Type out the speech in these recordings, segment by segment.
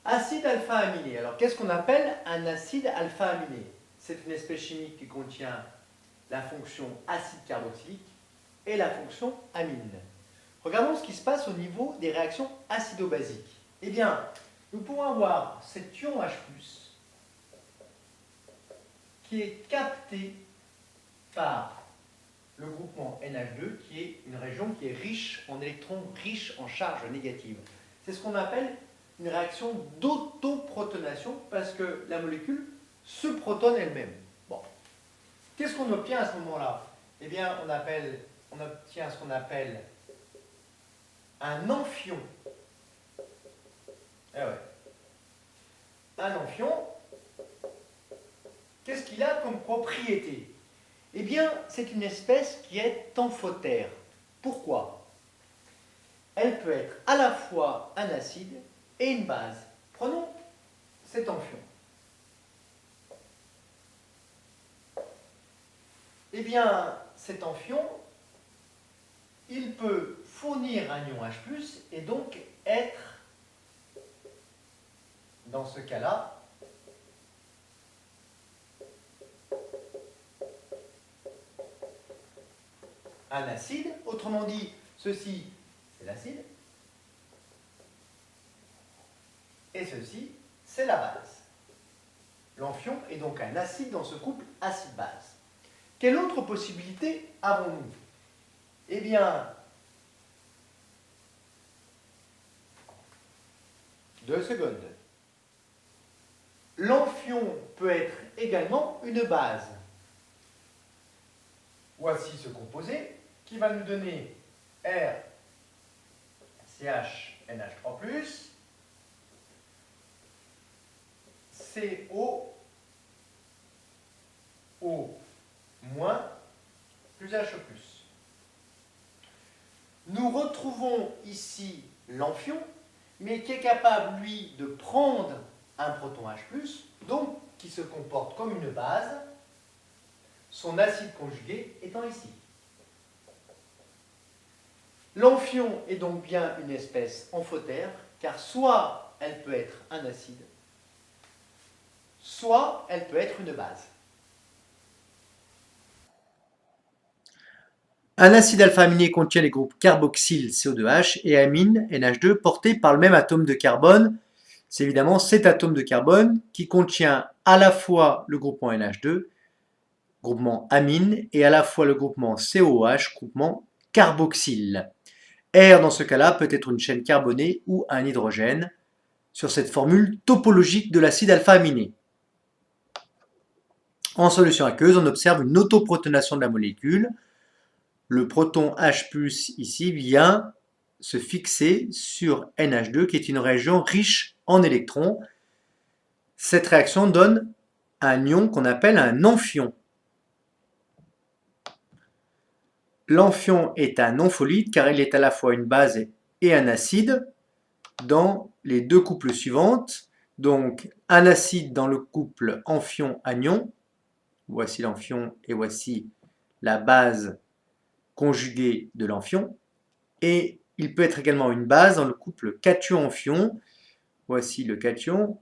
Acide alpha-aminé. Alors, qu'est-ce qu'on appelle un acide alpha-aminé? C'est une espèce chimique qui contient la fonction acide carboxylique et la fonction amine. Regardons ce qui se passe au niveau des réactions acido-basiques. Eh bien, nous pouvons avoir cet ion H+, qui est capté par le groupement NH2, qui est une région qui est riche en électrons, riche en charge négative. C'est ce qu'on appelle une réaction d'autoprotonation, parce que la molécule se protonne elle-même. Bon. Qu'est-ce qu'on obtient à ce moment-là? Eh bien, on obtient ce qu'on appelle un amphion. Eh ouais. Un amphion, qu'est-ce qu'il a comme propriété? Eh bien, c'est une espèce qui est amphotère. Pourquoi? Elle peut être à la fois un acide et une base. Prenons cet amphion. Eh bien, cet amphion, il peut fournir un ion H+, et donc être, dans ce cas-là, un acide. Autrement dit, ceci, c'est l'acide, et ceci, c'est la base. L'amphion est donc un acide dans ce couple acide-base. Quelle autre possibilité avons-nous? Eh bien, 2 secondes. L'amphion peut être également une base. Voici ce composé qui va nous donner RCHNH3+, CO, O-, plus H+. Nous retrouvons ici l'amphion, mais qui est capable, lui, de prendre un proton H+, donc qui se comporte comme une base, son acide conjugué étant ici. L'amphion est donc bien une espèce amphotère, car soit elle peut être un acide, soit elle peut être une base. Un acide alpha-aminé contient les groupes carboxyle CO2H et amine NH2 portés par le même atome de carbone. C'est évidemment cet atome de carbone qui contient à la fois le groupement NH2, groupement amine, et à la fois le groupement COOH, groupement carboxyle. R dans ce cas-là peut être une chaîne carbonée ou un hydrogène sur cette formule topologique de l'acide alpha-aminé. En solution aqueuse, on observe une autoprotonation de la molécule. Le proton H+, ici, vient se fixer sur NH2, qui est une région riche en électrons. Cette réaction donne un ion qu'on appelle un amphion. L'amphion est un ampholyte car il est à la fois une base et un acide dans les deux couples suivantes. Donc, un acide dans le couple amphion-anion. Voici l'amphion et voici la base conjuguée de l'amphion. Et il peut être également une base dans le couple cation-amphion. Voici le cation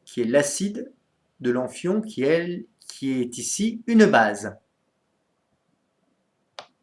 qui est l'acide de l'amphion qui est ici une base.